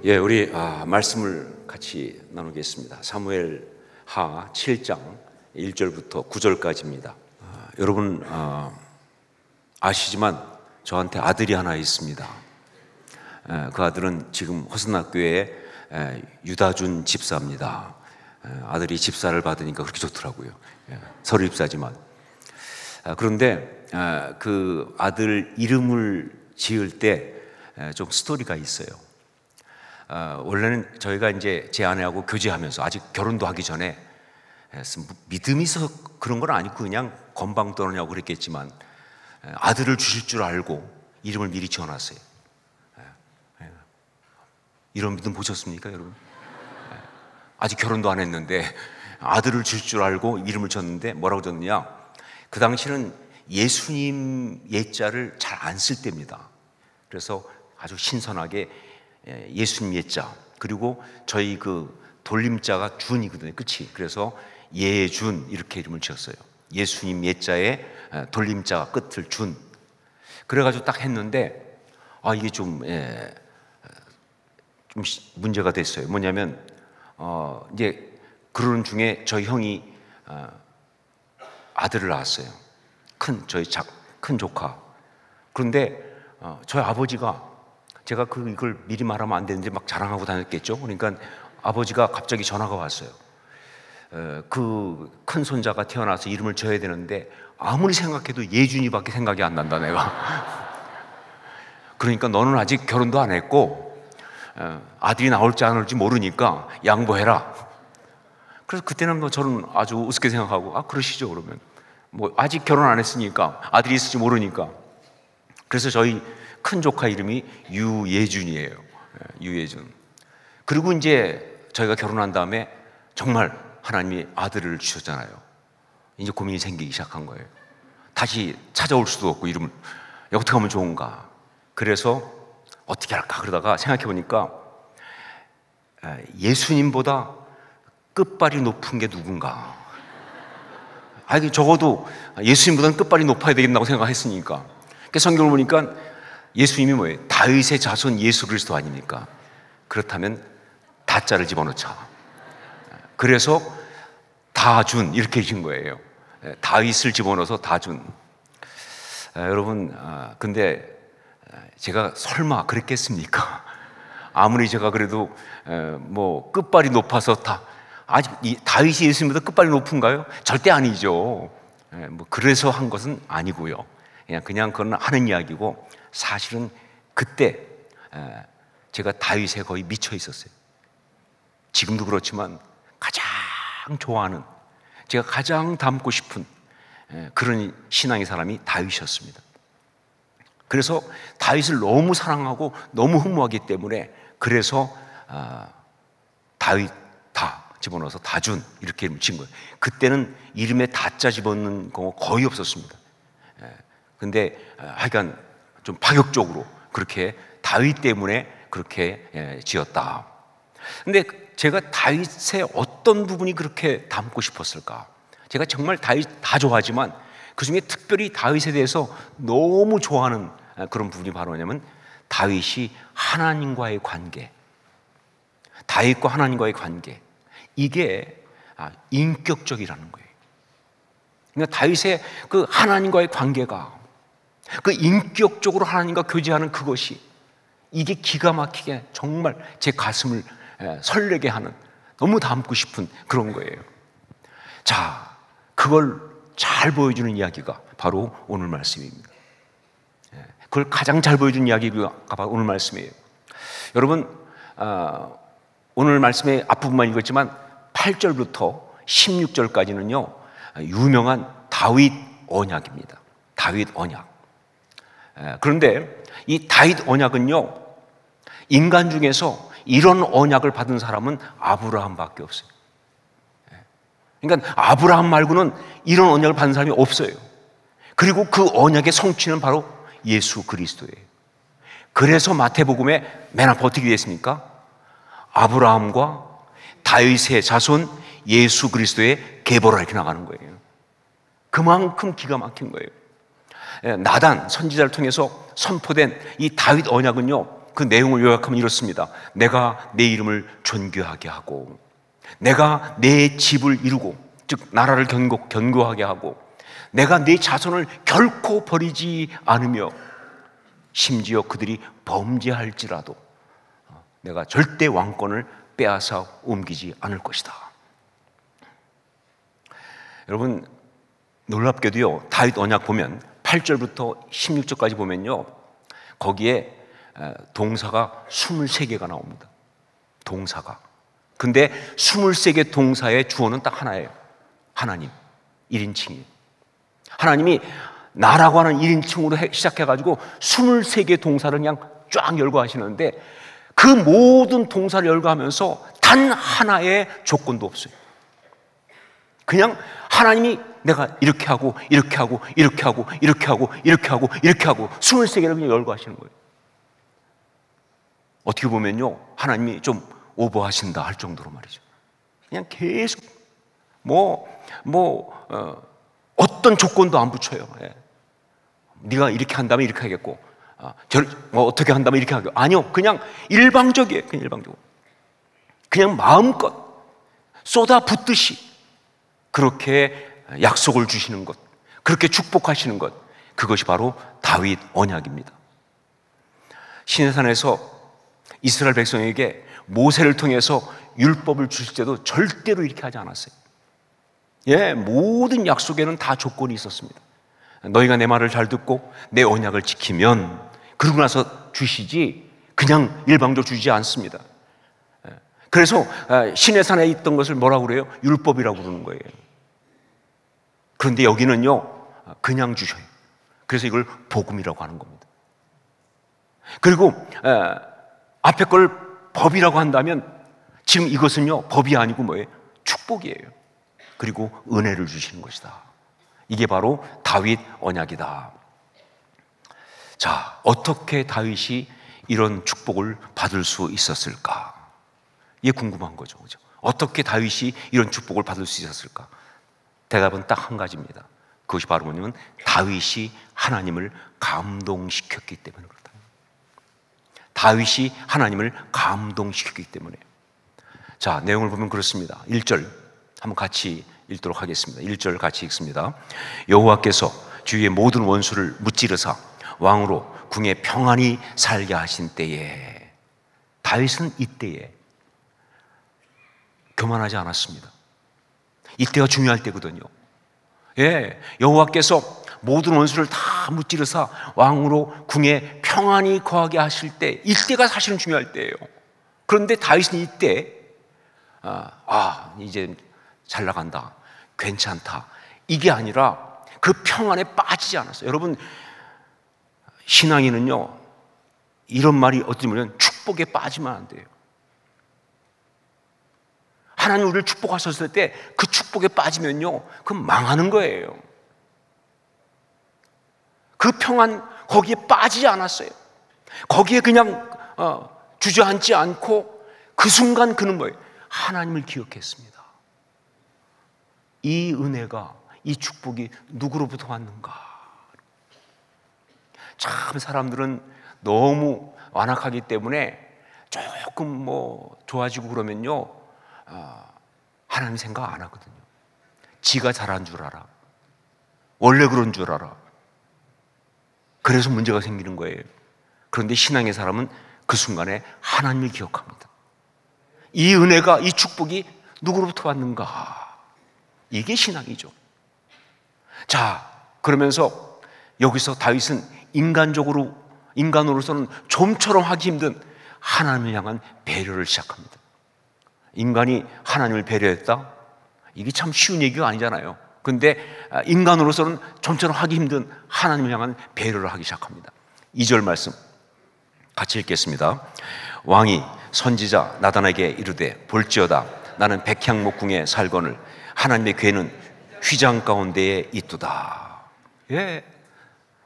예, 우리 말씀을 같이 나누겠습니다. 사무엘 하 7장 1절부터 9절까지입니다. 여러분 아시지만 저한테 아들이 하나 있습니다. 그 아들은 지금 허선학교에 유다준 집사입니다. 아들이 집사를 받으니까 그렇게 좋더라고요. 서류 집사지만. 그런데 그 아들 이름을 지을 때 좀 스토리가 있어요. 원래는 저희가 이제 제 아내하고 교제하면서 아직 결혼도 하기 전에 믿음이 있어서 그런 건 아니고 그냥 건방 떠느냐고 그랬겠지만 아들을 주실 줄 알고 이름을 미리 지어놨어요. 이런 믿음 보셨습니까, 여러분? 아직 결혼도 안 했는데 아들을 줄 줄 알고 이름을 졌는데 뭐라고 졌느냐? 그 당시는 예수님 예자를 잘 안 쓸 때입니다. 그래서 아주 신선하게 예수님 예자, 그리고 저희 그 돌림자가 준이거든요, 끝이. 그래서 예준 이렇게 이름을 지었어요. 예수님 예자에 돌림자 끝을 준. 그래가지고 딱 했는데 이게 좀 문제가 됐어요. 뭐냐면 이제 그러는 중에 저희 형이 아들을 낳았어요. 저희 큰 조카. 그런데 저희 아버지가, 제가 이걸 미리 말하면 안 되는데 막 자랑하고 다녔겠죠. 그러니까 아버지가 갑자기 전화가 왔어요. 그 큰 손자가 태어나서 이름을 지어야 되는데 아무리 생각해도 예준이밖에 생각이 안 난다, 내가. 그러니까 너는 아직 결혼도 안 했고 아들이 나올지 안 나올지 모르니까 양보해라. 그래서 그때는 뭐 저는 아주 우습게 생각하고 그러시죠, 그러면. 뭐 아직 결혼 안 했으니까, 아들이 있을지 모르니까. 그래서 저희 큰 조카 이름이 유예준이에요. 유예준. 그리고 이제 저희가 결혼한 다음에 정말 하나님이 아들을 주셨잖아요. 이제 고민이 생기기 시작한 거예요. 다시 찾아올 수도 없고 이름을 어떻게 하면 좋은가. 그래서 어떻게 할까 그러다가 생각해 보니까 예수님보다 끝발이 높은 게 누군가. 적어도 예수님보다는 끝발이 높아야 되겠다고 생각했으니까. 성경을 보니까 예수님이 뭐예요? 다윗의 자손 예수 그리스도 아닙니까? 그렇다면 다자를 집어넣자. 그래서 다준 이렇게 진 거예요. 다윗을 집어넣어서 다준. 여러분, 근데 제가 설마 그랬겠습니까? 아무리 제가 그래도 뭐 끝발이 높아서 아직 다윗이 예수님보다 끝발이 높은가요? 절대 아니죠. 뭐 그래서 한 것은 아니고요. 그냥 그건 하는 이야기고, 사실은 그때 제가 다윗에 거의 미쳐 있었어요. 지금도 그렇지만 가장 좋아하는, 제가 가장 닮고 싶은 그런 신앙의 사람이 다윗이었습니다. 그래서 다윗을 너무 사랑하고 너무 흠모하기 때문에, 그래서 다윗 다 집어넣어서 다준 이렇게 이름 지은 거예요. 그때는 이름에 다자 집어넣는 거 거의 없었습니다. 근데 하여간 좀 파격적으로 그렇게 다윗 때문에 그렇게 지었다. 근데 제가 다윗의 어떤 부분이 그렇게 닮고 싶었을까? 제가 정말 다윗 다 좋아하지만 그 중에 특별히 다윗에 대해서 너무 좋아하는 그런 부분이 바로 뭐냐면, 다윗이 하나님과의 관계, 다윗과 하나님과의 관계, 이게 인격적이라는 거예요. 그러니까 다윗의 그 하나님과의 관계가, 그 인격적으로 하나님과 교제하는 그것이, 이게 기가 막히게 정말 제 가슴을 설레게 하는, 너무 닮고 싶은 그런 거예요. 자, 그걸 잘 보여주는 이야기가 바로 오늘 말씀입니다. 그걸 가장 잘 보여주는 이야기가 바로 오늘 말씀이에요. 여러분, 오늘 말씀의 앞부분만 읽었지만 8절부터 16절까지는요 유명한 다윗 언약입니다. 다윗 언약. 그런데 이 다윗 언약은요, 인간 중에서 이런 언약을 받은 사람은 아브라함밖에 없어요. 그러니까 아브라함 말고는 이런 언약을 받은 사람이 없어요. 그리고 그 언약의 성취는 바로 예수 그리스도예요. 그래서 마태복음에 맨 앞에 어떻게 되어 있습니까? 아브라함과 다윗의 자손 예수 그리스도의 계보라 이렇게 나가는 거예요. 그만큼 기가 막힌 거예요. 나단 선지자를 통해서 선포된 이 다윗 언약은요, 그 내용을 요약하면 이렇습니다. 내가 내 이름을 존귀하게 하고, 내가 내 집을 이루고, 즉 나라를 견고하게 하고, 내가 내 자손을 결코 버리지 않으며, 심지어 그들이 범죄할지라도 내가 절대 왕권을 빼앗아 옮기지 않을 것이다. 여러분, 놀랍게도요, 다윗 언약 보면 8절부터 16절까지 보면요, 거기에 동사가 23개가 나옵니다. 동사가. 근데 23개 동사의 주어는 딱 하나예요. 하나님, 1인칭이에요. 하나님이 나라고 하는 1인칭으로 시작해가지고 23개 동사를 그냥 쫙 열거하시는데, 그 모든 동사를 열거하면서 단 하나의 조건도 없어요. 그냥 하나님이 내가 이렇게 하고 이렇게 하고 이렇게 하고 이렇게 하고 이렇게 하고 이렇게 하고 23개를 그냥 열거하시는 거예요. 어떻게 보면요, 하나님이 좀 오버하신다 할 정도로 말이죠. 그냥 계속 어떤 조건도 안 붙여요. 예. 네가 이렇게 한다면 이렇게 하겠고, 어떻게 한다면 이렇게 하겠고, 아니요, 그냥 일방적이에요. 그냥 일방적으로, 그냥 마음껏 쏟아붓듯이 그렇게 약속을 주시는 것, 그렇게 축복하시는 것, 그것이 바로 다윗 언약입니다. 시내산에서 이스라엘 백성에게 모세를 통해서 율법을 주실 때도 절대로 이렇게 하지 않았어요. 예, 모든 약속에는 다 조건이 있었습니다. 너희가 내 말을 잘 듣고 내 언약을 지키면, 그러고 나서 주시지 그냥 일방적으로 주지 않습니다. 그래서 시내산에 있던 것을 뭐라고 그래요? 율법이라고 부르는 거예요. 그런데 여기는요, 그냥 주셔요. 그래서 이걸 복음이라고 하는 겁니다. 그리고 앞에 걸 법이라고 한다면, 지금 이것은요, 법이 아니고 뭐예요? 축복이에요. 그리고 은혜를 주시는 것이다. 이게 바로 다윗 언약이다. 자, 어떻게 다윗이 이런 축복을 받을 수 있었을까? 이게 궁금한 거죠. 그죠? 어떻게 다윗이 이런 축복을 받을 수 있었을까? 대답은 딱 한 가지입니다. 그것이 바로 뭐냐면, 다윗이 하나님을 감동시켰기 때문에 그렇다. 다윗이 하나님을 감동시켰기 때문에. 자, 내용을 보면 그렇습니다. 1절 한번 같이 읽도록 하겠습니다. 1절 같이 읽습니다. 여호와께서 주위의 모든 원수를 무찌르사 왕으로 궁에 평안히 살게 하신 때에, 다윗은 이때에 교만하지 않았습니다. 이때가 중요할 때거든요. 예, 여호와께서 모든 원수를 다 무찌르사 왕으로 궁에 평안히 거하게 하실 때, 이때가 사실은 중요할 때예요. 그런데 다윗은 이때 이제 잘 나간다, 괜찮다, 이게 아니라 그 평안에 빠지지 않았어요. 여러분, 신앙인은요, 이런 말이 어찌 보면 축복에 빠지면 안 돼요. 하나님 우리를 축복하셨을 때 그 축복에 빠지면요, 그건 망하는 거예요. 그 평안, 거기에 빠지지 않았어요. 거기에 그냥 주저앉지 않고 그 순간 그는 뭐예요? 하나님을 기억했습니다. 이 은혜가, 이 축복이 누구로부터 왔는가? 참 사람들은 너무 완악하기 때문에 조금 좋아지고 그러면요, 하나님 생각 안 하거든요. 지가 잘한 줄 알아. 원래 그런 줄 알아. 그래서 문제가 생기는 거예요. 그런데 신앙의 사람은 그 순간에 하나님을 기억합니다. 이 은혜가, 이 축복이 누구로부터 왔는가? 이게 신앙이죠. 자, 그러면서 여기서 다윗은 인간으로서는 좀처럼 하기 힘든 하나님을 향한 배려를 시작합니다. 인간이 하나님을 배려했다? 이게 참 쉬운 얘기가 아니잖아요. 근데 인간으로서는 좀처럼 하기 힘든 하나님을 향한 배려를 하기 시작합니다. 2절 말씀 같이 읽겠습니다. 왕이 선지자 나단에게 이르되, 볼지어다 나는 백향목궁에 살거늘 하나님의 궤는 휘장 가운데에 있도다. 예,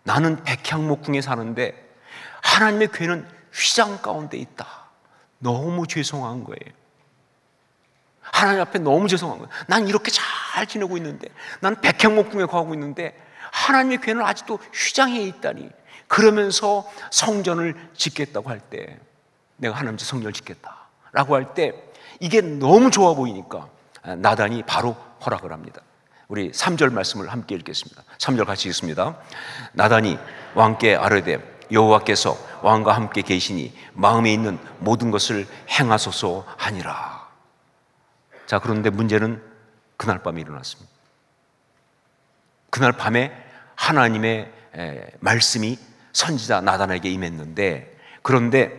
나는 백향목궁에 사는데 하나님의 궤는 휘장 가운데 있다. 너무 죄송한 거예요. 하나님 앞에 너무 죄송한 거예요. 난 이렇게 잘 지내고 있는데, 나는 백향목궁에 거하고 있는데 하나님의 궤는 아직도 휘장에 있다니, 그러면서 성전을 짓겠다고 할 때, 내가 하나님 집 성전을 짓겠다라고 할 때 이게 너무 좋아 보이니까 나단이 바로 허락을 합니다. 우리 3절 말씀을 함께 읽겠습니다. 3절 같이 읽습니다. 나단이 왕께 아뢰되 여호와께서 왕과 함께 계시니 마음에 있는 모든 것을 행하소서 하니라. 자, 그런데 문제는 그날 밤에 일어났습니다. 그날 밤에 하나님의 말씀이 선지자 나단에게 임했는데, 그런데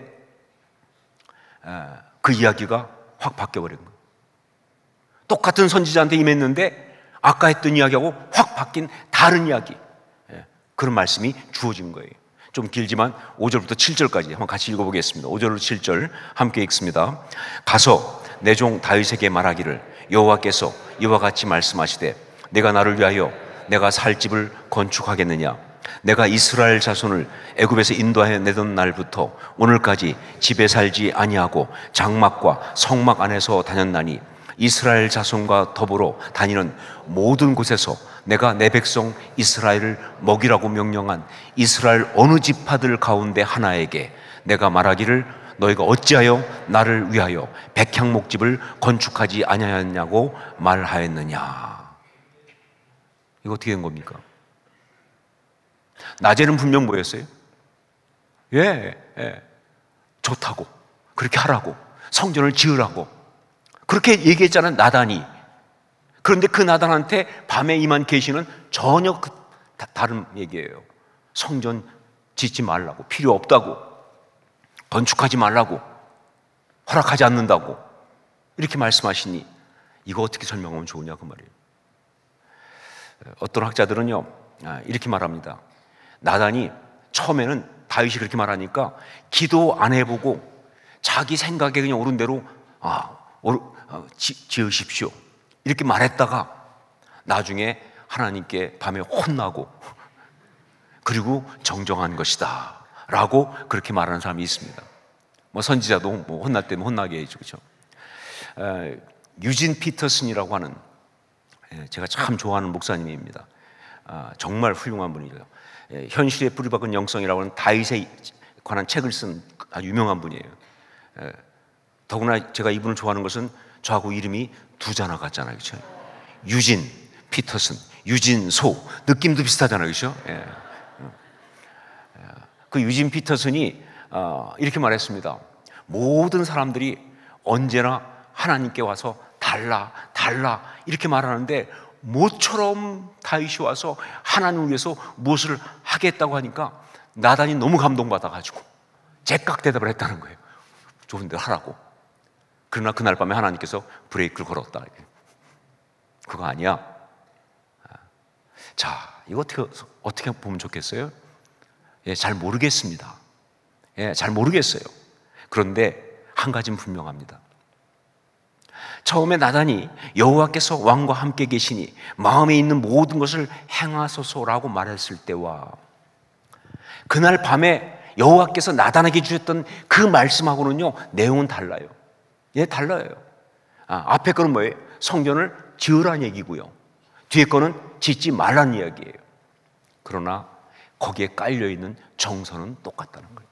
그 이야기가 확 바뀌어버린 거예요. 똑같은 선지자한테 임했는데 아까 했던 이야기하고 확 바뀐 다른 이야기, 그런 말씀이 주어진 거예요. 좀 길지만 5절부터 7절까지 한번 같이 읽어보겠습니다. 5절로 7절 함께 읽습니다. 가서 내 종 다윗에게 말하기를 여호와께서 이와 같이 말씀하시되 내가 나를 위하여 내가 살 집을 건축하겠느냐. 내가 이스라엘 자손을 애굽에서 인도하여 내던 날부터 오늘까지 집에 살지 아니하고 장막과 성막 안에서 다녔나니 이스라엘 자손과 더불어 다니는 모든 곳에서 내가 내 백성 이스라엘을 먹이라고 명령한 이스라엘 어느 지파들 가운데 하나에게 내가 말하기를 너희가 어찌하여 나를 위하여 백향목집을 건축하지 아니하였냐고 말하였느냐. 이거 어떻게 된 겁니까? 낮에는 분명 뭐였어요? 좋다고, 그렇게 하라고, 성전을 지으라고 그렇게 얘기했잖아요, 나단이. 그런데 그 나단한테 밤에 임한 계시는 전혀 다른 얘기예요. 성전 짓지 말라고, 필요 없다고, 건축하지 말라고, 허락하지 않는다고 이렇게 말씀하시니 이거 어떻게 설명하면 좋으냐 그 말이에요. 어떤 학자들은요 이렇게 말합니다. 나단이 처음에는 다윗이 그렇게 말하니까 기도 안 해보고 자기 생각에 그냥 옳은 대로 지으십시오 이렇게 말했다가 나중에 하나님께 밤에 혼나고 그리고 정정한 것이다 라고 그렇게 말하는 사람이 있습니다. 뭐 선지자도 뭐 혼날 때면 혼나게 해주죠. 그렇죠? 유진 피터슨이라고 하는 제가 참 좋아하는 목사님입니다. 정말 훌륭한 분이죠. 현실의 뿌리박은 영성이라고 하는 다윗에 관한 책을 쓴 아주 유명한 분이에요. 더구나 제가 이분을 좋아하는 것은 저하고 이름이 두 자나 같잖아요. 그렇죠? 유진 피터슨, 유진소 느낌도 비슷하잖아요. 그렇죠? 그 유진 피터슨이 이렇게 말했습니다. 모든 사람들이 언제나 하나님께 와서 달라 이렇게 말하는데 모처럼 다윗이 와서 하나님을 위해서 무엇을 하겠다고 하니까 나단이 너무 감동받아가지고 제깍 대답을 했다는 거예요. 좋은 대로 하라고. 그러나 그날 밤에 하나님께서 브레이크를 걸었다. 그거 아니야. 자, 이거 어떻게 보면 좋겠어요? 잘 모르겠습니다. 잘 모르겠어요. 그런데 한 가지는 분명합니다. 처음에 나단이 여호와께서 왕과 함께 계시니 마음에 있는 모든 것을 행하소서라고 말했을 때와 그날 밤에 여호와께서 나단에게 주셨던 그 말씀하고는요 내용은 달라요. 달라요. 앞에 거는 뭐예요? 성전을 지으라는 얘기고요, 뒤에 거는 짓지 말라는 이야기예요. 그러나 거기에 깔려있는 정서는 똑같다는 거예요.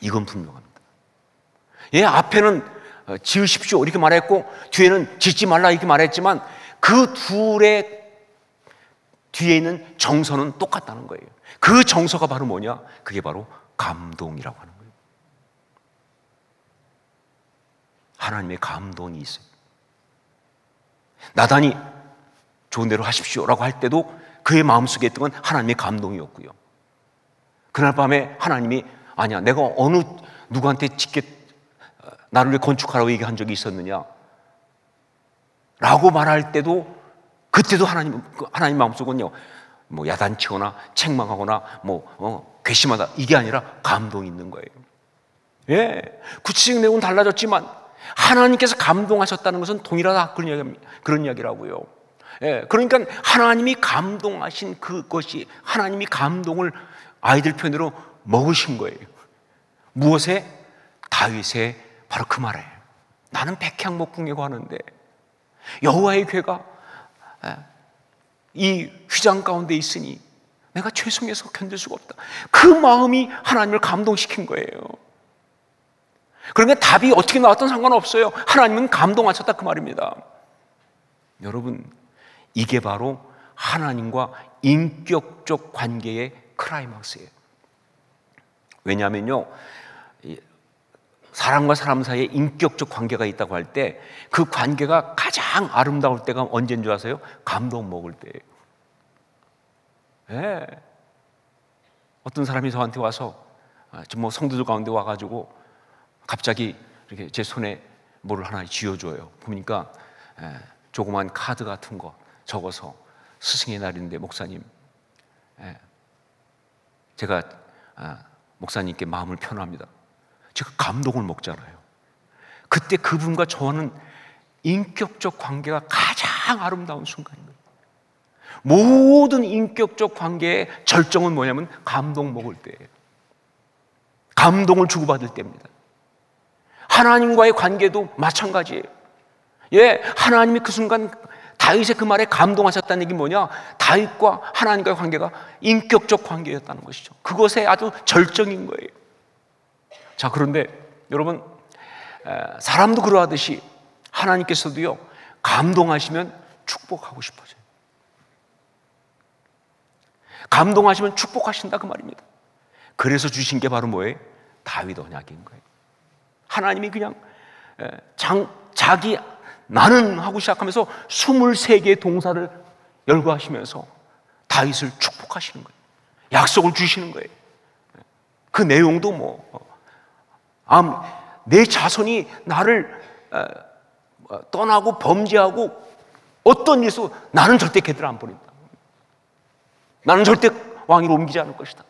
이건 분명합니다. 앞에는 지으십시오 이렇게 말했고 뒤에는 짓지 말라 이렇게 말했지만 그 둘의 뒤에 있는 정서는 똑같다는 거예요. 그 정서가 바로 뭐냐? 그게 바로 감동이라고 하는 거예요. 하나님의 감동이 있어요. 나단이 좋은 대로 하십시오라고 할 때도 그의 마음속에 있던 건 하나님의 감동이었고요. 그날 밤에 하나님이 아니야, 내가 어느 누구한테 나를 위해 건축하라고 얘기한 적이 있었느냐 라고 말할 때도 그때도 하나님 마음속은요 뭐 야단치거나 책망하거나 괘씸하다 이게 아니라 감동이 있는 거예요. 구체적인 내용은 달라졌지만 하나님께서 감동하셨다는 것은 동일하다 그런 이야기라고요. 그러니까 하나님이 감동하신 그것이 하나님이 감동을 아이들 표현으로 먹으신 거예요. 무엇에? 다윗의 바로 그 말에 나는 백향목궁에 가는데 여호와의 궤가 이 휘장 가운데 있으니 내가 죄송해서 견딜 수가 없다. 그 마음이 하나님을 감동시킨 거예요. 그러니까 답이 어떻게 나왔든 상관없어요. 하나님은 감동하셨다 그 말입니다. 여러분, 이게 바로 하나님과 인격적 관계의 클라이막스예요. 왜냐하면요, 사람과 사람 사이에 인격적 관계가 있다고 할 때 그 관계가 가장 아름다울 때가 언제인 줄 아세요? 감동 먹을 때예요. 네. 어떤 사람이 저한테 와서 뭐 성도들 가운데 와가지고 갑자기 이렇게 제 손에 뭐를 하나 쥐어줘요. 보니까 조그만 카드 같은 거 적어서 스승의 날인데 목사님, 제가 목사님께 마음을 표합니다. 제가 감동을 먹잖아요. 그때 그분과 저는 인격적 관계가 가장 아름다운 순간인 거예요. 모든 인격적 관계의 절정은 뭐냐면 감동 먹을 때예요. 감동을 주고받을 때입니다. 하나님과의 관계도 마찬가지예요. 예, 하나님이 그 순간 다윗의 그 말에 감동하셨다는 얘기 뭐냐? 다윗과 하나님과의 관계가 인격적 관계였다는 것이죠. 그것에 아주 절정인 거예요. 자, 그런데 여러분, 사람도 그러하듯이 하나님께서도요, 감동하시면 축복하고 싶어져요. 감동하시면 축복하신다 그 말입니다. 그래서 주신 게 바로 뭐예요? 다윗 언약인 거예요. 하나님이 그냥 자기 나는 하고 시작하면서 23개의 동사를 열거하시면서 다윗을 축복하시는 거예요. 약속을 주시는 거예요. 그 내용도 내 자손이 나를 떠나고 범죄하고 어떤 일에서 나는 절대 걔들을 안 버린다. 나는 절대 왕위로 옮기지 않을 것이다.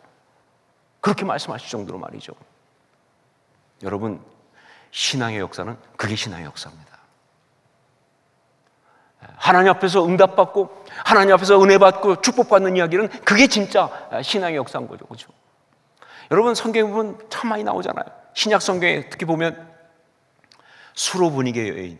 그렇게 말씀하실 정도로 말이죠. 여러분, 신앙의 역사는 그게 신앙의 역사입니다. 하나님 앞에서 응답받고 하나님 앞에서 은혜받고 축복받는 이야기는 그게 진짜 신앙의 역사인 거죠. 그렇죠? 여러분, 성경에 보면 참 많이 나오잖아요. 신약 성경에 특히 보면 수로보니게 여인,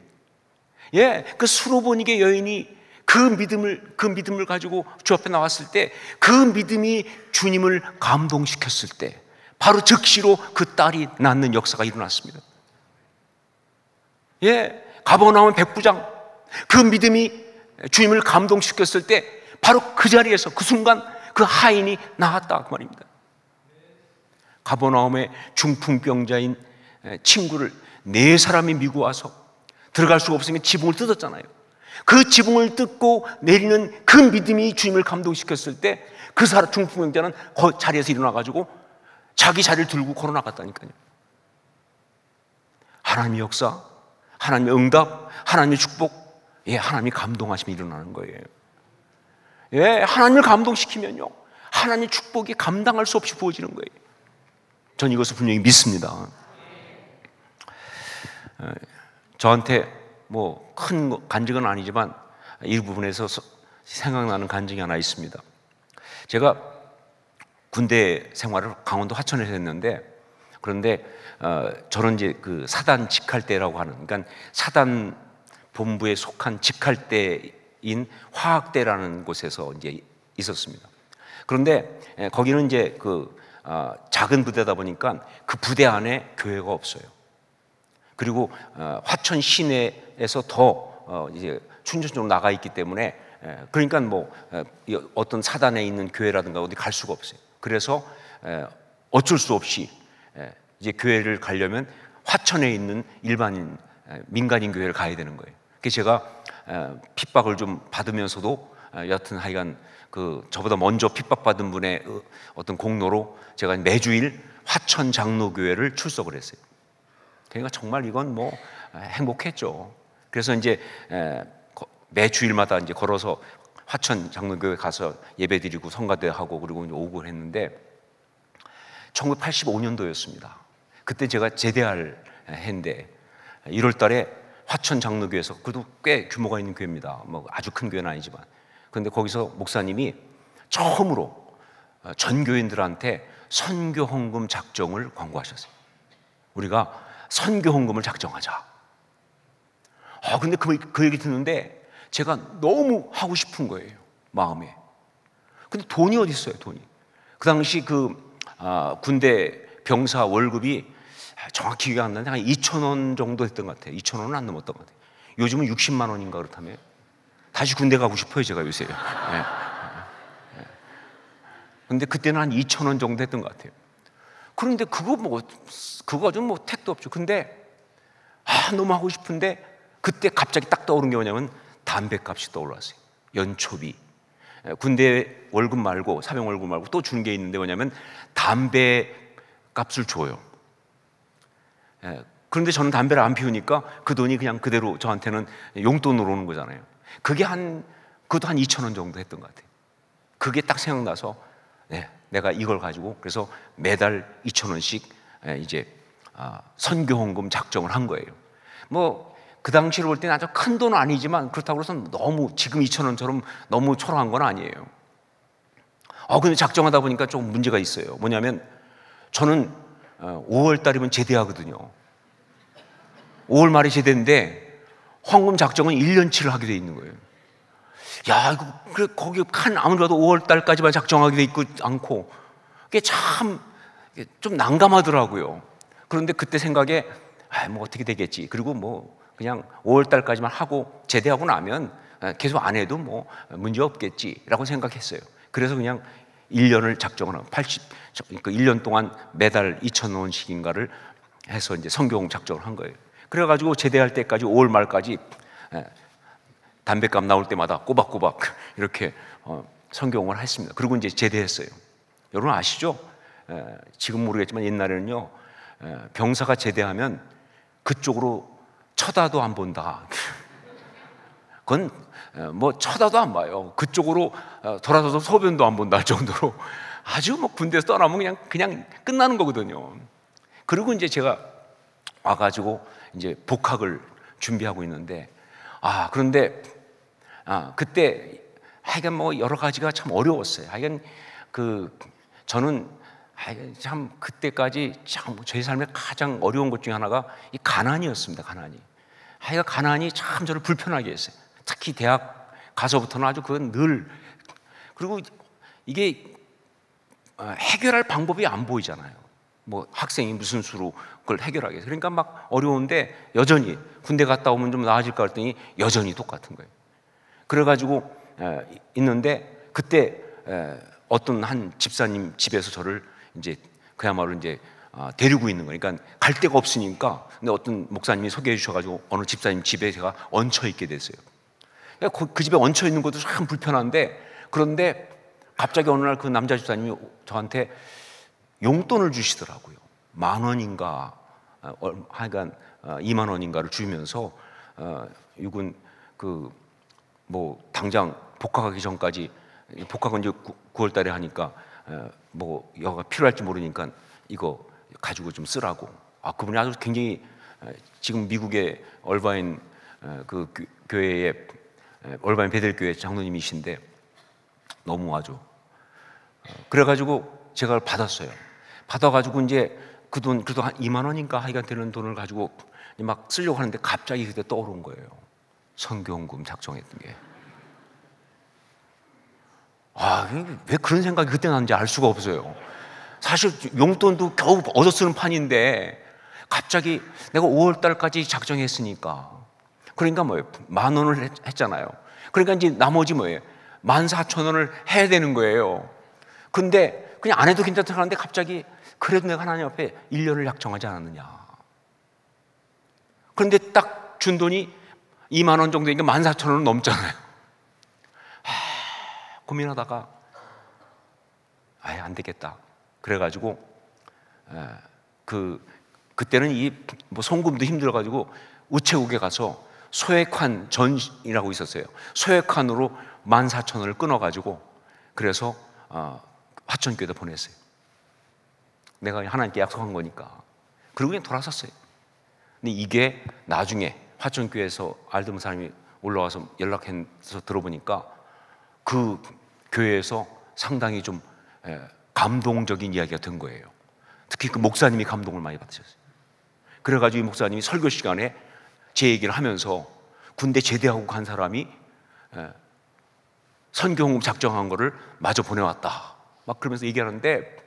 예, 그 수로보니게 여인이 그 믿음을 가지고 주 앞에 나왔을 때 그 믿음이 주님을 감동시켰을 때 바로 즉시로 그 딸이 낳는 역사가 일어났습니다. 예, 가버나움 백부장, 그 믿음이 주님을 감동시켰을 때 바로 그 자리에서 그 순간 그 하인이 나왔다 그 말입니다. 가버나움의 중풍병자인 친구를 4사람이 미고 와서 들어갈 수가 없으니까 지붕을 뜯었잖아요. 그 지붕을 뜯고 내리는 그 믿음이 주님을 감동시켰을 때 그 중풍병자는 그 자리에서 일어나가지고 자기 자리를 들고 걸어 나갔다니까요. 하나님의 역사, 하나님의 응답, 하나님의 축복, 예, 하나님이 감동하심이 일어나는 거예요. 예, 하나님을 감동시키면요, 하나님의 축복이 감당할 수 없이 부어지는 거예요. 전 이것을 분명히 믿습니다. 저한테 뭐 큰 간증은 아니지만 이 부분에서 생각나는 간증이 하나 있습니다. 제가 군대 생활을 강원도 화천에서 했는데, 그런데 저는 이제 그 사단 직할대라고 하는, 그러니까 사단 본부에 속한 직할대인 화학대라는 곳에서 이제 있었습니다. 그런데 거기는 이제 그 작은 부대다 보니까 그 부대 안에 교회가 없어요. 그리고 화천 시내에서 더 이제 춘천쪽으로 나가 있기 때문에, 그러니까 뭐 어떤 사단에 있는 교회라든가 어디 갈 수가 없어요. 그래서 어쩔 수 없이 이제 교회를 가려면 화천에 있는 일반인 민간인 교회를 가야 되는 거예요. 그래서 제가 핍박을 좀 받으면서도 여하튼 하여간 그 저보다 먼저 핍박받은 분의 어떤 공로로 제가 매주일 화천 장로교회를 출석을 했어요. 그러니까 정말 이건 뭐 행복했죠. 그래서 이제 매주일마다 이제 걸어서 화천 장로교회 가서 예배드리고 성가대하고 그리고 이제 오고 했는데 1985년도였습니다. 그때 제가 제대할 해인데 1월 달에 화천 장로교회에서, 그래도 꽤 규모가 있는 교회입니다. 뭐 아주 큰 교회는 아니지만, 그런데 거기서 목사님이 처음으로 전 교인들한테 선교 헌금 작정을 권고하셨어요. 우리가 선교 헌금을 작정하자. 근데 그 얘기 듣는데 제가 너무 하고 싶은 거예요, 마음에. 근데 돈이 어디 있어요, 돈이. 그 당시 군대 병사 월급이 정확히 기억 안 나는데 한 2,000원 정도 했던 것 같아요. 2,000원은 안 넘었던 것 같아요. 요즘은 60만 원인가 그렇다며. 다시 군대 가고 싶어요, 제가 요새. 네. 근데 그때는 한 2,000원 정도 했던 것 같아요. 그런데 그거 좀 택도 없죠. 근데 너무 하고 싶은데 그때 갑자기 딱 떠오른 게 뭐냐면 담배값이 떠올랐어요. 연초비. 군대 월급 말고, 사병 월급 말고 또 주는 게 있는데 뭐냐면 담배 값을 줘요. 그런데 저는 담배를 안 피우니까 그 돈이 그냥 그대로 저한테는 용돈으로 오는 거잖아요. 그것도 한 2,000원 정도 했던 것 같아요. 그게 딱 생각나서 내가 이걸 가지고 그래서 매달 2,000원씩 이제 선교헌금 작정을 한 거예요. 뭐 그 당시로 볼 때는 아주 큰 돈은 아니지만 그렇다고 해서 너무 지금 2,000원처럼 너무 초라한 건 아니에요. 근데 작정하다 보니까 좀 문제가 있어요. 뭐냐면 저는 5월 달이면 제대하거든요. 5월 말에 제대인데 헌금 작정은 1년치를 하게 돼 있는 거예요. 야, 그래, 거기 아무래도 5월 달까지만 작정하게 돼 있고 않고, 그게 참 좀 난감하더라고요. 그런데 그때 생각에, 뭐 어떻게 되겠지. 그리고 뭐 그냥 5월 달까지만 하고 제대하고 나면 계속 안 해도 뭐 문제 없겠지라고 생각했어요. 그래서 그냥 1년을 작정을 하고, 그러니까 1년 동안 매달 2,000원씩인가를 해서 이제 성경 작정을 한 거예요. 그래가지고 제대할 때까지 5월 말까지 담배값 나올 때마다 꼬박꼬박 이렇게 성경을 했습니다. 그리고 이제 제대했어요. 여러분 아시죠? 지금 모르겠지만 옛날에는요, 병사가 제대하면 그쪽으로 쳐다도 안 본다. 그건 뭐 쳐다도 안 봐요. 그쪽으로 돌아서서 소변도 안 본다 정도로 아주 뭐 군대에서 떠나면 그냥 끝나는 거거든요. 그리고 이제 제가 와가지고 이제 복학을 준비하고 있는데, 그런데 그때 하여간 뭐 여러 가지가 참 어려웠어요. 하여간 저는 참 그때까지 참 제 삶의 가장 어려운 것 중에 하나가 이 가난이었습니다. 하여간 가난이 참 저를 불편하게 했어요. 특히 대학 가서부터는 아주 그건 늘. 그리고 이게 해결할 방법이 안 보이잖아요. 뭐 학생이 무슨 수로 그걸 해결하겠어요. 그러니까 막 어려운데 여전히 군대 갔다 오면 좀 나아질까 했더니 여전히 똑같은 거예요. 그래가지고 있는데 그때 어떤 한 집사님 집에서 저를 이제 그야말로 이제 데리고 있는 거니까 갈 데가 없으니까, 근데 어떤 목사님이 소개해 주셔가지고 어느 집사님 집에 제가 얹혀 있게 됐어요. 그 집에 얹혀 있는 것도 참 불편한데, 그런데 갑자기 어느 날 그 남자 집사님이 저한테 용돈을 주시더라고요. 10,000원인가 하여간 2만 원인가를 주면서 이건 뭐 당장 복학하기 전까지, 복학은 이제 9월 달에 하니까 뭐 여가 필요할지 모르니까 이거 가지고 좀 쓰라고. 그분이 아주 굉장히 지금 미국의 얼바인 교회의 얼바인 베델교회 장로님이신데 너무 아주 그래가지고 제가 받았어요. 받아가지고 이제 그 돈, 그래도 한 2만 원인가 하여간 되는 돈을 가지고 막 쓰려고 하는데 갑자기 그때 떠오른 거예요. 선교헌금 작정했던 게. 왜 그런 생각이 그때 났는지 알 수가 없어요. 사실 용돈도 겨우 얻어 쓰는 판인데 갑자기 내가 5월 달까지 작정했으니까, 그러니까 뭐예요? 10,000원을 했잖아요. 그러니까 이제 나머지 뭐예요? 14,000원을 해야 되는 거예요. 근데 그냥 안 해도 괜찮다 하는데 갑자기 그래도 내가 하나님 앞에 1년을 약정하지 않았느냐. 그런데 딱 준 돈이 2만 원 정도니까 14,000원은 넘잖아요. 고민하다가 안 되겠다. 그래가지고 그때는 뭐 송금도 힘들어가지고 우체국에 가서 소액환 전이라고 있었어요. 소액환으로 14,000원을 끊어가지고 그래서 화천교회에다 보냈어요. 내가 하나님께 약속한 거니까. 그리고 그냥 돌아섰어요. 근데 이게 나중에 화천교회에서 알던 사람이 올라와서 연락해서 들어보니까 그 교회에서 상당히 좀 감동적인 이야기가 된 거예요. 특히 그 목사님이 감동을 많이 받으셨어요. 그래가지고 이 목사님이 설교 시간에 제 얘기를 하면서 군대 제대하고 간 사람이 선교홍 작정한 거를 마저 보내왔다. 막 그러면서 얘기하는데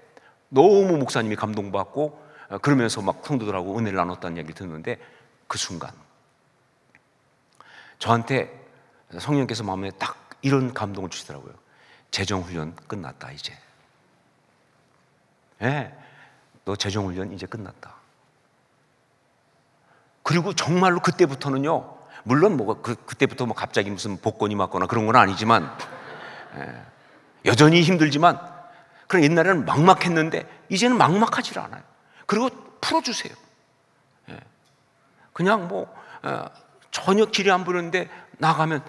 너무 목사님이 감동받고 그러면서 막 성도들하고 은혜를 나눴다는 얘기를 듣는데 그 순간 저한테 성령께서 마음에 딱 이런 감동을 주시더라고요. 재정훈련 끝났다 이제. 예, 너 재정훈련 이제 끝났다. 그리고 정말로 그때부터는요, 물론 그때부터 갑자기 무슨 복권이 맞거나 그런 건 아니지만, 여전히 힘들지만, 그럼 옛날에는 막막했는데, 이제는 막막하지 않아요. 그리고 풀어주세요. 그냥 전혀 길이 안 보이는데, 나가면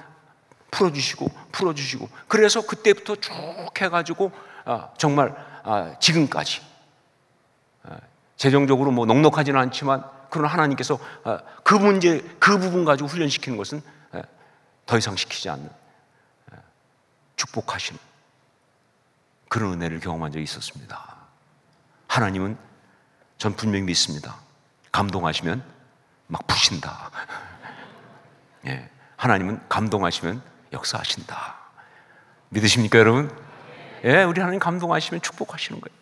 풀어주시고, 그래서 그때부터 쭉 해가지고, 정말, 지금까지. 재정적으로 넉넉하지는 않지만, 그러나 하나님께서 그 부분 가지고 훈련시키는 것은 더 이상 시키지 않는 축복하시는 그런 은혜를 경험한 적이 있었습니다. 하나님은 전 분명히 믿습니다. 감동하시면 막 푸신다. 예, 하나님은 감동하시면 역사하신다. 믿으십니까, 여러분? 예, 우리 하나님 감동하시면 축복하시는 거예요.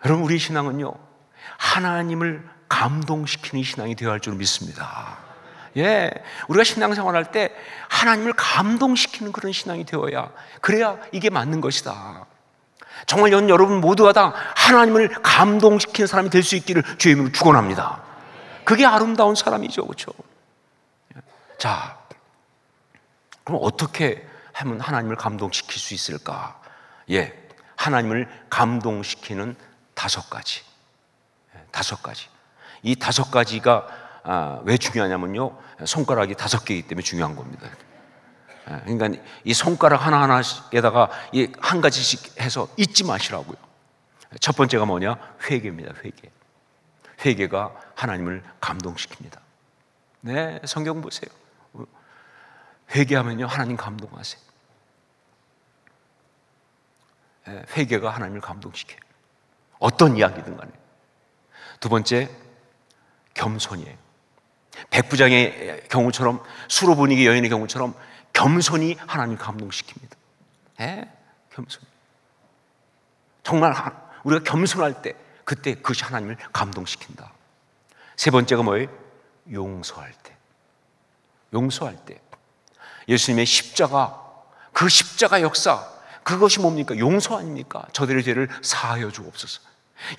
여러분, 우리 신앙은요, 하나님을 감동시키는 신앙이 되어야 할 줄 믿습니다. 예, 우리가 신앙생활할 때 하나님을 감동시키는 그런 신앙이 되어야, 그래야 이게 맞는 것이다. 정말 여러분 모두가 다 하나님을 감동시키는 사람이 될 수 있기를 주의 이름으로 축원합니다. 그게 아름다운 사람이죠, 그렇죠? 자, 그럼 어떻게 하면 하나님을 감동시킬 수 있을까? 예, 하나님을 감동시키는 5가지. 5가지. 이 5가지가 왜 중요하냐면요, 손가락이 5개이기 때문에 중요한 겁니다. 그러니까 이 손가락 하나하나에다가 이 한 가지씩 해서 잊지 마시라고요. 첫 번째가 뭐냐? 회개입니다. 회개가 하나님을 감동시킵니다. 네, 성경 보세요. 회개하면요, 하나님 감동하세요. 회개가 하나님을 감동시켜요. 어떤 이야기든 간에. 두 번째, 겸손이에요. 백부장의 경우처럼, 수로 분위기 여인의 경우처럼 겸손이 하나님을 감동시킵니다. 겸손. 정말 우리가 겸손할 때, 그때 그것이 하나님을 감동시킨다. 세 번째가 뭐예요? 용서할 때. 예수님의 십자가, 그 십자가 역사, 그것이 뭡니까? 용서 아닙니까? 저들의 죄를 사하여 주옵소서.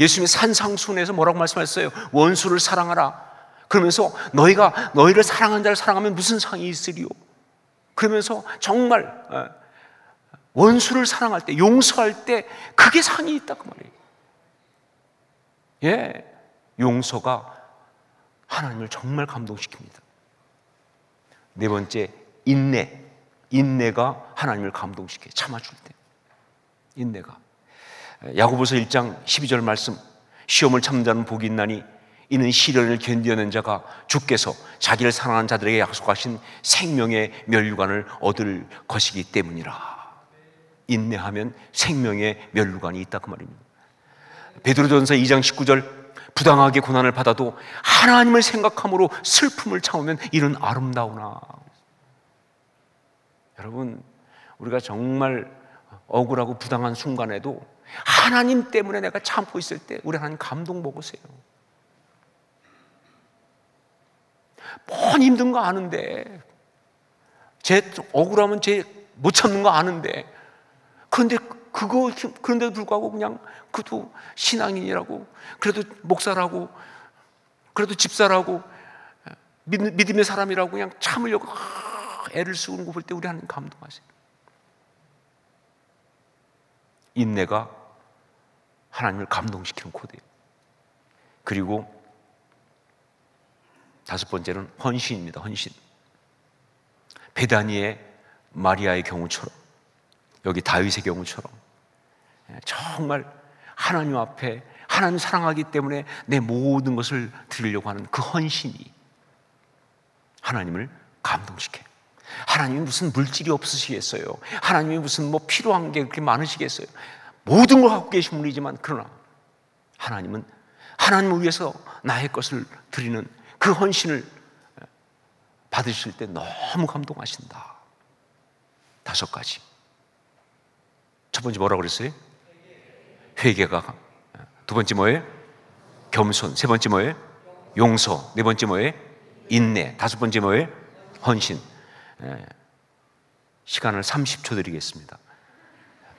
예수님이 산상수훈에서 뭐라고 말씀하셨어요? 원수를 사랑하라. 그러면서 너희를 사랑하는 자를 사랑하면 무슨 상이 있으리요? 그러면서 정말 원수를 사랑할 때, 용서할 때 그게 상이 있다고 말이에요. 예, 용서가 하나님을 정말 감동시킵니다. 네 번째, 인내가 하나님을 감동시켜요. 참아줄 때. 인내가. 야고보서 1장 12절 말씀, 시험을 참는 자는 복이 있나니 이는 시련을 견뎌낸 자가 주께서 자기를 사랑하는 자들에게 약속하신 생명의 면류관을 얻을 것이기 때문이라. 인내하면 생명의 면류관이 있다, 그 말입니다. 베드로전서 2장 19절, 부당하게 고난을 받아도 하나님을 생각함으로 슬픔을 참으면 이는 아름다우나. 여러분, 우리가 정말 억울하고 부당한 순간에도 하나님 때문에 내가 참고 있을 때 우리 하나님 감동 먹으세요. 뻔히 힘든 거 아는데, 억울하면 못 참는 거 아는데, 그런데도 불구하고 그냥 그래도 신앙인이라고, 그래도 목사라고, 그래도 집사라고, 믿음의 사람이라고 그냥 참으려고 애를 쓰는 거 볼 때 우리 하나님 감동하세요. 인내가 하나님을 감동시키는 코드예요. 그리고 5번째는 헌신입니다. 헌신. 베다니의 마리아의 경우처럼, 여기 다윗의 경우처럼 정말 하나님 앞에, 하나님 사랑하기 때문에 내 모든 것을 드리려고 하는 그 헌신이 하나님을 감동시켜요. 하나님이 무슨 물질이 없으시겠어요? 하나님이 무슨 필요한 게 그렇게 많으시겠어요? 모든 걸 갖고 계신 분이지만, 그러나 하나님은 하나님을 위해서 나의 것을 드리는 그 헌신을 받으실 때 너무 감동하신다. 5가지. 첫 번째 뭐라고 그랬어요? 회개가. 두 번째 뭐예요? 겸손. 세 번째 뭐예요? 용서. 네 번째 뭐예요? 인내. 다섯 번째 뭐예요? 헌신. 시간을 30초 드리겠습니다.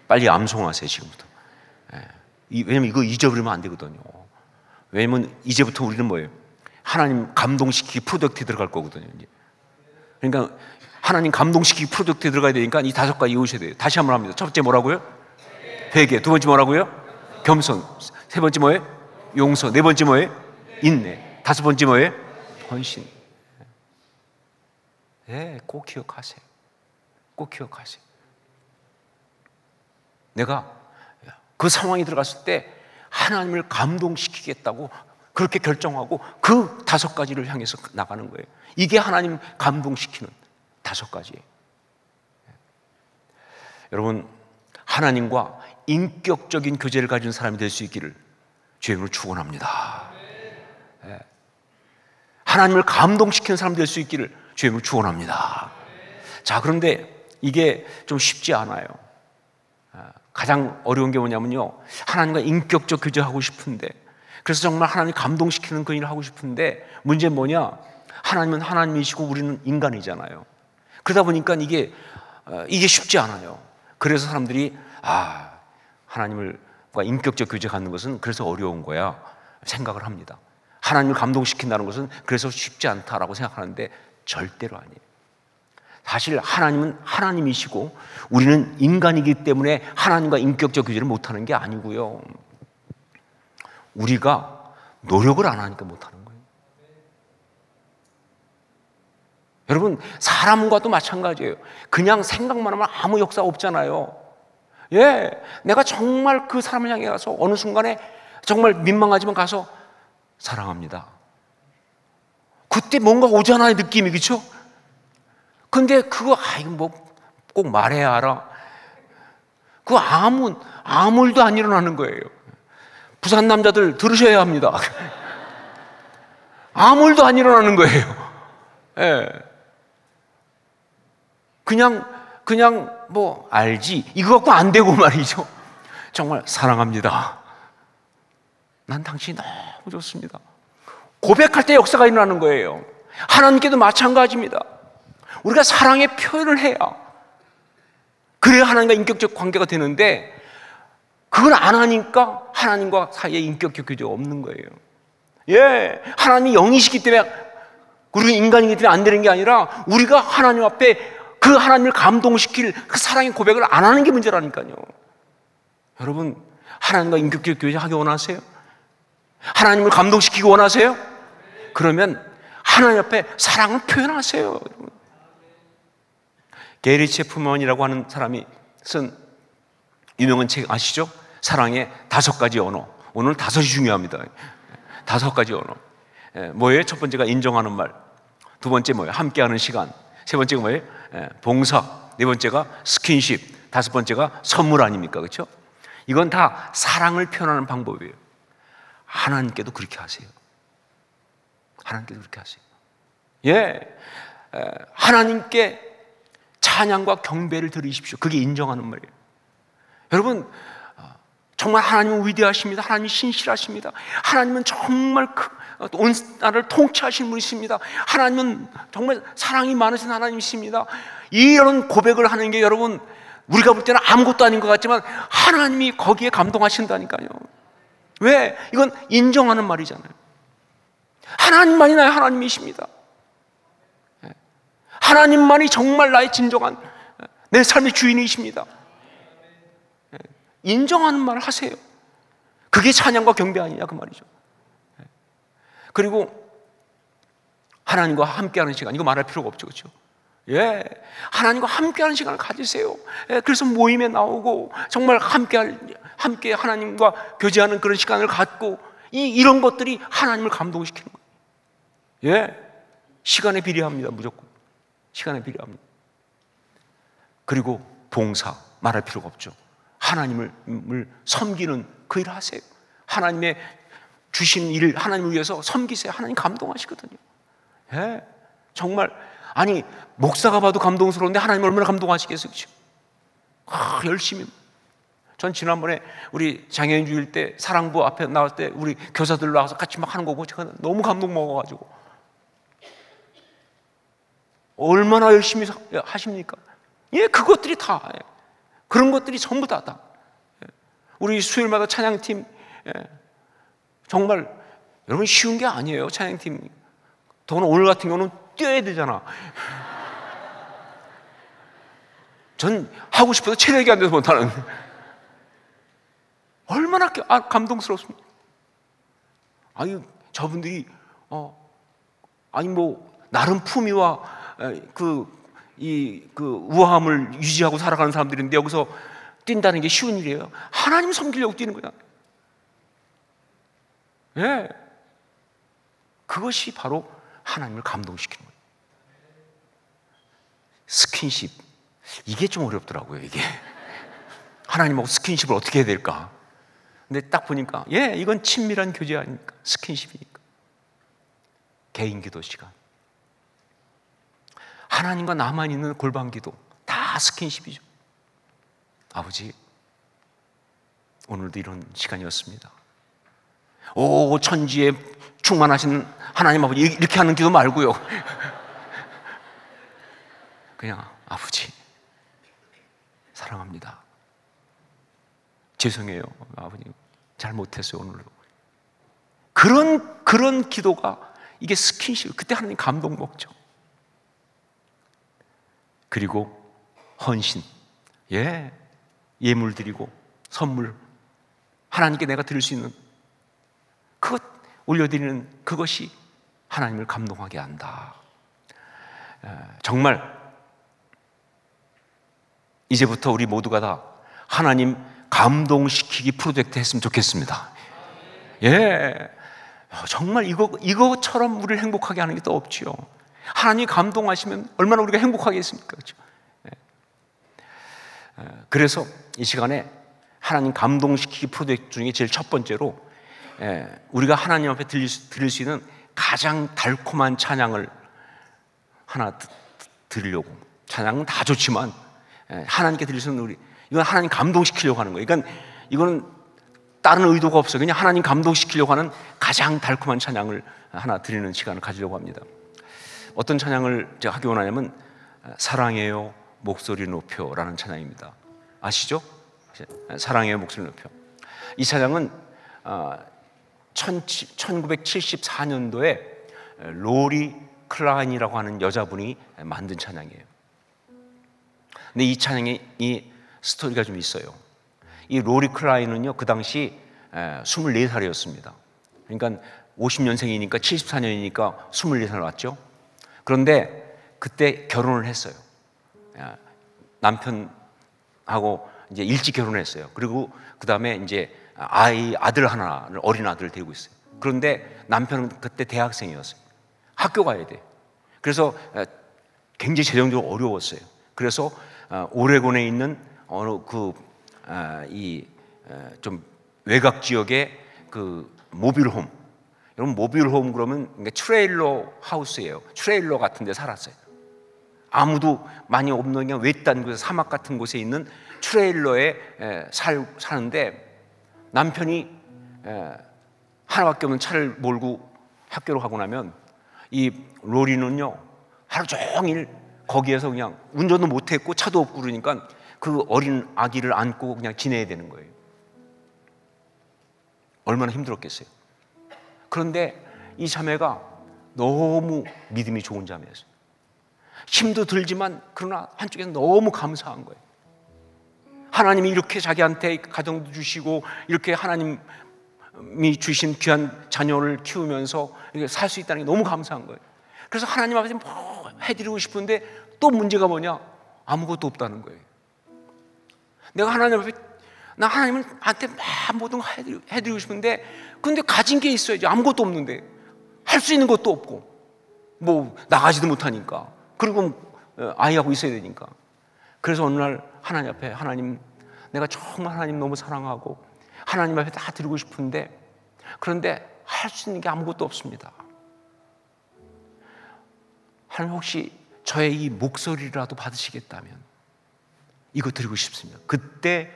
빨리 암송하세요, 지금부터. 왜냐면 이거 잊어버리면 안 되거든요. 왜냐면 이제부터 우리는 뭐예요? 하나님 감동시키기 프로젝트에 들어갈 거거든요. 이제. 그러니까 하나님 감동시키기 프로젝트에 들어가야 되니까 이 5가지 이으셔야 돼요. 다시 한번 합니다. 첫 번째 뭐라고요? 회개. 두 번째 뭐라고요? 겸손. 세 번째 뭐예요? 용서. 네 번째 뭐예요? 인내. 다섯 번째 뭐예요? 헌신. 꼭 기억하세요. 꼭 기억하세요. 내가 그 상황에 들어갔을 때 하나님을 감동시키겠다고 그렇게 결정하고 그 5가지를 향해서 나가는 거예요. 이게 하나님 감동시키는 5가지예요. 여러분, 하나님과 인격적인 교제를 가진 사람이 될 수 있기를 주님으로 축원합니다. 하나님을 감동시키는 사람 될 수 있기를 주님으로 축원합니다. 자, 그런데 이게 좀 쉽지 않아요. 가장 어려운 게 뭐냐면요, 하나님과 인격적 교제하고 싶은데, 그래서 정말 하나님 감동시키는 그 일을 하고 싶은데, 문제는 뭐냐? 하나님은 하나님이시고 우리는 인간이잖아요. 그러다 보니까 이게 쉽지 않아요. 그래서 사람들이 하나님과 인격적 교제 갖는 것은 그래서 어려운 거야 생각을 합니다. 하나님을 감동시킨다는 것은 그래서 쉽지 않다라고 생각하는데 절대로 아니에요. 사실 하나님은 하나님이시고 우리는 인간이기 때문에 하나님과 인격적 교제를 못하는 게 아니고요, 우리가 노력을 안 하니까 못하는 거예요. 여러분, 사람과도 마찬가지예요. 그냥 생각만 하면 아무 역사 없잖아요. 내가 정말 그 사람을 향해 가서 어느 순간에 정말 민망하지만 가서 사랑합니다. 그때 뭔가 오잖아요, 느낌이. 그렇죠? 근데 그거 이거 뭐 꼭 말해야 알아? 그거 아무 일도 안 일어나는 거예요. 부산 남자들 들으셔야 합니다. 아무 일도 안 일어나는 거예요. 그냥 뭐 알지, 이거 갖고 안 되고 말이죠. 정말 사랑합니다. 난 당신이 너무 좋습니다. 고백할 때 역사가 일어나는 거예요. 하나님께도 마찬가지입니다. 우리가 사랑의 표현을 해야, 그래야 하나님과 인격적 관계가 되는데, 그걸 안 하니까 하나님과 사이에 인격적 교제가 없는 거예요. 하나님이 영이시기 때문에, 우리는 인간이기 때문에 안 되는 게 아니라, 우리가 하나님 앞에 그 하나님을 감동시킬 그 사랑의 고백을 안 하는 게 문제라니까요. 여러분, 하나님과 인격적 교제하기 원하세요? 하나님을 감동시키기 원하세요? 그러면 하나님 앞에 사랑을 표현하세요. 여러분. 게리 체프먼이라고 하는 사람이 쓴 유명한 책 아시죠? 사랑의 5가지 언어. 오늘 5이 중요합니다. 5가지 언어. 뭐예요? 첫 번째가 인정하는 말, 두 번째 뭐예요? 함께하는 시간, 세 번째가 뭐예요? 봉사, 네 번째가 스킨십, 다섯 번째가 선물 아닙니까? 그렇죠? 이건 다 사랑을 표현하는 방법이에요. 하나님께도 그렇게 하세요. 하나님께도 그렇게 하세요. 하나님께 찬양과 경배를 드리십시오. 그게 인정하는 말이에요. 여러분, 정말 하나님은 위대하십니다. 하나님은 신실하십니다. 하나님은 정말 온 나라를 통치하시는 분이십니다. 하나님은 정말 사랑이 많으신 하나님이십니다. 이런 고백을 하는 게, 여러분, 우리가 볼 때는 아무것도 아닌 것 같지만 하나님이 거기에 감동하신다니까요. 왜? 이건 인정하는 말이잖아요. 하나님만이 나의 하나님이십니다. 하나님만이 정말 나의 진정한 내 삶의 주인이십니다. 인정하는 말을 하세요. 그게 찬양과 경배 아니냐 그 말이죠. 그리고 하나님과 함께하는 시간, 이거 말할 필요가 없죠, 그렇죠? 하나님과 함께하는 시간을 가지세요. 그래서 모임에 나오고 정말 함께 하나님과 교제하는 그런 시간을 갖고, 이런 것들이 하나님을 감동시키는 거예요. 시간에 비례합니다. 무조건 시간에 비례합니다. 그리고 봉사, 말할 필요가 없죠. 하나님을 섬기는 그 일을 하세요. 하나님의 주신 일을 하나님을 위해서 섬기세요. 하나님 감동하시거든요. 정말, 아니 목사가 봐도 감동스러운데 하나님 얼마나 감동하시겠어요, 그렇죠? 열심히. 전 지난번에 우리 장애인 주일 때 사랑부 앞에 나왔을 때 우리 교사들 나와서 같이 막 하는 거 보고 제가 너무 감동 먹어가지고, 얼마나 열심히 하십니까? 예, 그것들이 다, 그런 것들이 전부 다. 우리 수요일마다 찬양팀, 정말 여러분 쉬운 게 아니에요. 찬양팀. 더구나 오늘 같은 경우는 뛰어야 되잖아. 전 하고 싶어도 체력이 안 돼서 못하는. 얼마나 감동스럽습니까? 아니, 저분들이 아니 뭐 나름 품위와 그 우아함을 유지하고 살아가는 사람들인데 여기서 뛴다는 게 쉬운 일이에요? 하나님 섬기려고 뛰는 거야. 예, 그것이 바로 하나님을 감동시키는 거예요. 스킨십, 이게 좀 어렵더라고요. 이게 하나님하고 스킨십을 어떻게 해야 될까? 근데 딱 보니까 이건 친밀한 교제 아닙니까? 스킨십이니까. 개인 기도 시간, 하나님과 나만 있는 골방 기도, 다 스킨십이죠. 아버지, 오늘도 이런 시간이었습니다. 오, 천지에 충만하신 하나님 아버지, 이렇게 하는 기도 말고요. 그냥 아버지 사랑합니다. 죄송해요 아버님, 잘못했어요 오늘도. 그런 기도가, 이게 스킨십. 그때 하나님 감동 먹죠. 그리고 헌신, 예물 드리고 선물, 하나님께 내가 드릴 수 있는 그것 올려드리는 그것이 하나님을 감동하게 한다. 정말 이제부터 우리 모두가 다 하나님 감동시키기 프로젝트 했으면 좋겠습니다. 정말 이거처럼 우리를 행복하게 하는 게 또 없지요. 하나님이 감동하시면 얼마나 우리가 행복하겠습니까? 그렇죠? 그래서 이 시간에 하나님 감동시키기 프로젝트 중에 제일 첫 번째로 우리가 하나님 앞에 드릴 수 있는 가장 달콤한 찬양을 하나 드리려고. 찬양은 다 좋지만 하나님께 드릴 수 있는, 이건 하나님 감동시키려고 하는 거예요. 그러니까 이거는 다른 의도가 없어요. 그냥 하나님 감동시키려고 하는 가장 달콤한 찬양을 하나 드리는 시간을 가지려고 합니다. 어떤 찬양을 제가 하기 원하냐면 사랑해요 목소리 높여라는 찬양입니다. 아시죠? 사랑해요 목소리 높여. 이 찬양은 1974년도에 로리 클라인이라고 하는 여자분이 만든 찬양이에요. 근데 이 찬양이 스토리가 좀 있어요. 이 로리 클라인은요, 그 당시 24살이었습니다. 그러니까 50년생이니까 74년이니까 24살 왔죠. 그런데 그때 결혼을 했어요. 남편하고 이제 일찍 결혼했어요. 그리고 그 다음에 이제 아들 하나를, 어린 아들을 데리고 있어요. 그런데 남편은 그때 대학생이었어요. 학교 가야 돼. 그래서 굉장히 재정적으로 어려웠어요. 그래서 오레곤에 있는 어느 좀 외곽 지역의 그 모빌홈, 여러분 모빌홈 그러면 트레일러 하우스예요. 트레일러 같은 데 살았어요. 아무도 많이 없는 그냥 외딴 곳에, 사막 같은 곳에 있는 트레일러에 사는데 남편이 하나밖에 없는 차를 몰고 학교로 가고 나면 이 로리는요 하루 종일 거기에서 그냥 운전도 못했고 차도 없고 그러니까 그 어린 아기를 안고 그냥 지내야 되는 거예요. 얼마나 힘들었겠어요. 그런데 이 자매가 너무 믿음이 좋은 자매였어요. 힘도 들지만 그러나 한쪽에서 너무 감사한 거예요. 하나님이 이렇게 자기한테 가정도 주시고 이렇게 하나님이 주신 귀한 자녀를 키우면서 이렇게 살 수 있다는 게 너무 감사한 거예요. 그래서 하나님 앞에서 뭐 해드리고 싶은데 또 문제가 뭐냐? 아무것도 없다는 거예요. 내가 하나님 앞에, 나 하나님한테 막 모든 거 해드리고 싶은데 근데 가진 게 있어야지. 아무것도 없는데 할 수 있는 것도 없고 뭐 나가지도 못하니까, 그리고 아이하고 있어야 되니까. 그래서 어느 날 하나님 앞에, 하나님 내가 정말 하나님 너무 사랑하고 하나님 앞에 다 드리고 싶은데 그런데 할 수 있는 게 아무것도 없습니다. 하나님 혹시 저의 이 목소리라도 받으시겠다면 이거 드리고 싶습니다. 그때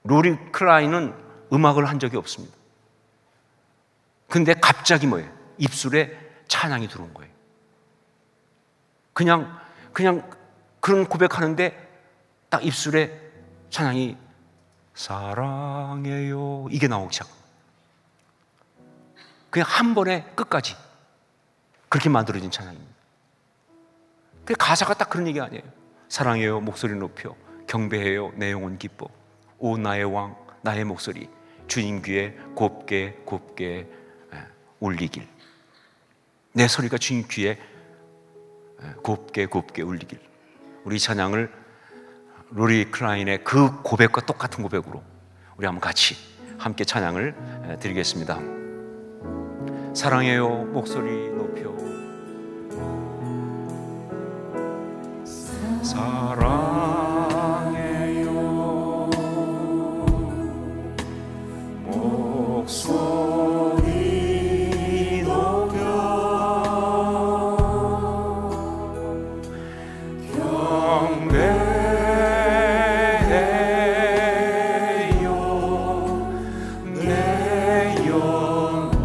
로리 클라인은 음악을 한 적이 없습니다. 근데 갑자기 뭐예요? 입술에 찬양이 들어온 거예요. 그냥 그런 고백하는데 딱 입술에 찬양이 사랑해요 이게 나오기 시작. 그냥 한 번에 끝까지 그렇게 만들어진 찬양입니다. 그 가사가 딱 그런 얘기 아니에요. 사랑해요 목소리 높여 경배해요 내 영혼 기뻐 오 나의 왕 나의 목소리 주님 귀에 곱게 울리길. 내 소리가 주님 귀에 곱게 울리길. 우리 찬양을 로리 클라인의 그 고백과 똑같은 고백으로 우리 한번 같이 함께 찬양을 드리겠습니다. 사랑해요 목소리 높여 사랑해요 목소리 높여 경배해요 내 영혼 기뻐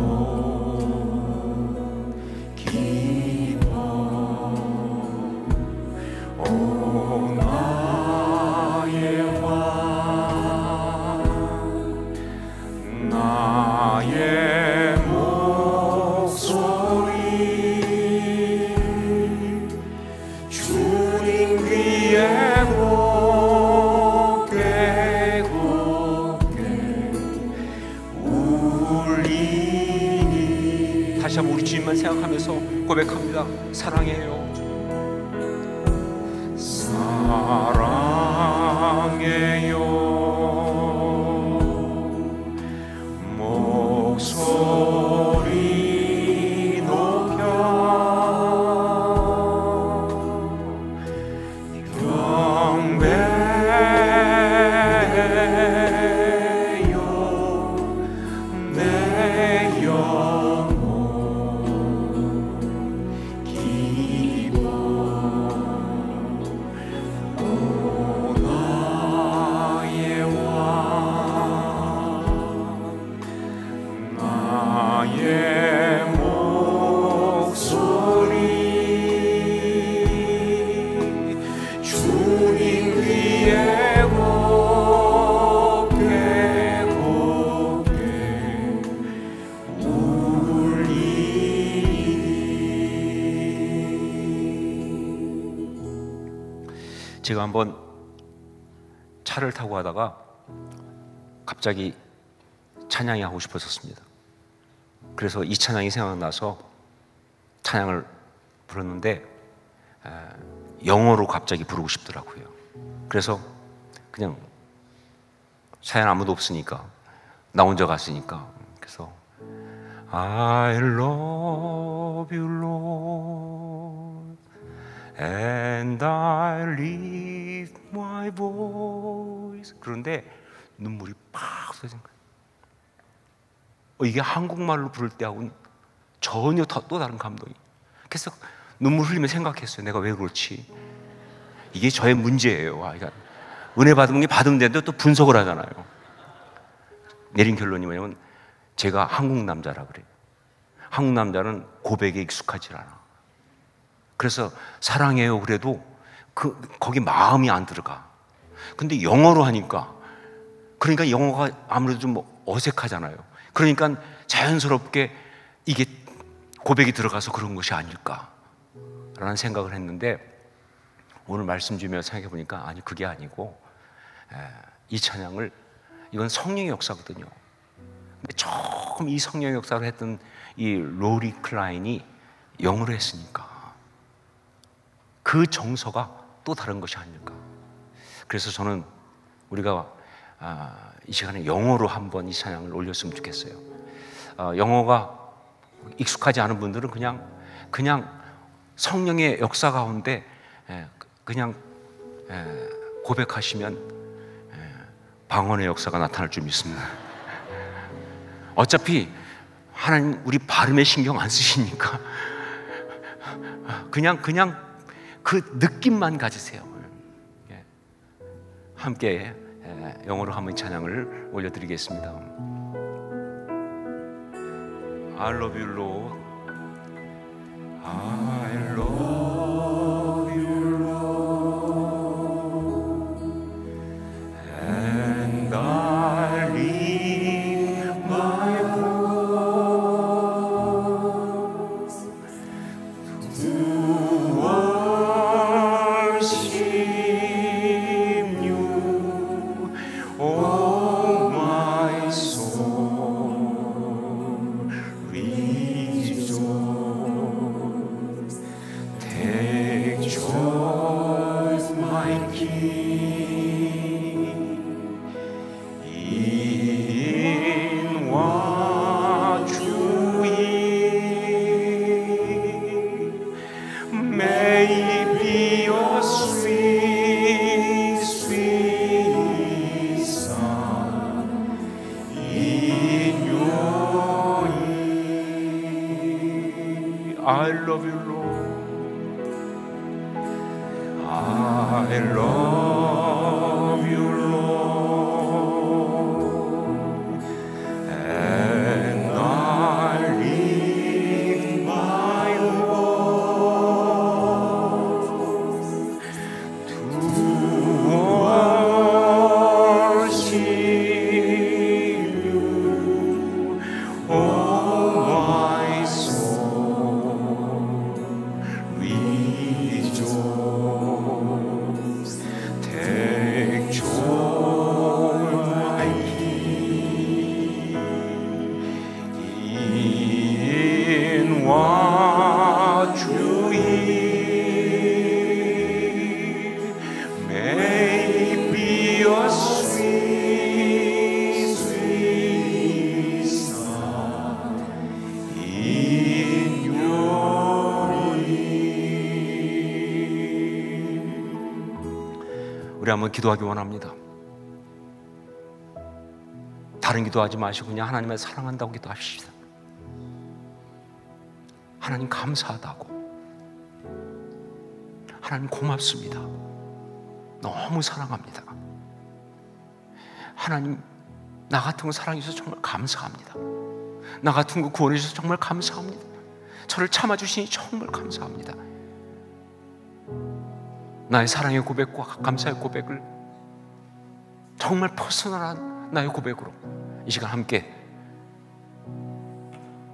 오 나의 왕 나의 목소리 주님 귀에 곱게 울리니. 다시 한번 우리 주님만 생각하면서 고백합니다. 사랑해요 사랑해요 목소리 높여 경배해요 내 영혼 기뻐 오 나의 왕 나의 목소리 주님 귀에 곱게 울리니. 제가 한번 차를 타고 가다가 갑자기 찬양이 하고 싶어졌습니다. 그래서 이 찬양이 생각나서 찬양을 불렀는데 영어로 갑자기 부르고 싶더라고요. 그래서 그냥 차에는 아무도 없으니까 나 혼자 갔으니까 그래서 I love you Lord and I lift my voice. 그런데 눈물이 팍 쏟아진 거예요. 이게 한국말로 부를 때하고는 전혀 또 다른 감동이. 그래서 눈물 흘리며 생각했어요. 내가 왜 그렇지? 이게 저의 문제예요. 그러니까 은혜 받은 게 받으면 되는데 또 분석을 하잖아요. 내린 결론이 뭐냐면 제가 한국 남자라 그래요. 한국 남자는 고백에 익숙하지 않아. 그래서 사랑해요 그래도 거기 마음이 안 들어가. 근데 영어로 하니까 그러니까 영어가 아무래도 좀 어색하잖아요. 그러니까 자연스럽게 이게 고백이 들어가서 그런 것이 아닐까라는 생각을 했는데 오늘 말씀 주면서 생각해 보니까 아니 그게 아니고 이 찬양을 이건 성령의 역사거든요. 근데 처음 이 성령의 역사를 했던 이 로리 클라인이 영어로 했으니까 그 정서가 또 다른 것이 아닐까. 그래서 저는 우리가 이 시간에 영어로 한번 이 찬양을 올렸으면 좋겠어요. 영어가 익숙하지 않은 분들은 그냥 성령의 역사 가운데 그냥 고백하시면 방언의 역사가 나타날 줄 믿습니다. 어차피 하나님 우리 발음에 신경 안 쓰시니까 그냥 그 느낌만 가지세요. 함께 영어로 한번 찬양을 올려드리겠습니다. I love you, Lord. I love you, Lord. And I lift my voice to worship you, oh my soul, rejoice. Take joy, my King, in what you hear. May it be your sweet, sweet sound in your ear. I love you, Lord. I love you, Lord. And I lift my voice to worship you, oh my soul, rejoice. Take joy, my King, in what you hear. May it be your sweet, sweet sound in your ear. 우리 한번 기도하기 원합니다. 다른 기도하지 마시고 그냥 하나님을 사랑한다고 기도하십시다. 하나님 감사하다고, 하나님 고맙습니다, 너무 사랑합니다, 하나님 나 같은 거 사랑해 주셔서 정말 감사합니다, 나 같은 거 구원해 주셔서 정말 감사합니다, 저를 참아주시니 정말 감사합니다. 나의 사랑의 고백과 감사의 고백을 정말 퍼스널한 나의 고백으로 이 시간 함께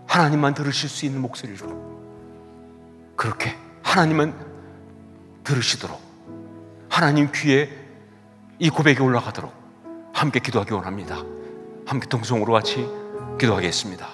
하나님만 들으실 수 있는 목소리로 그렇게 하나님만 들으시도록, 하나님 귀에 이 고백이 올라가도록 함께 기도하기 원합니다. 함께 동성으로 같이 기도하겠습니다.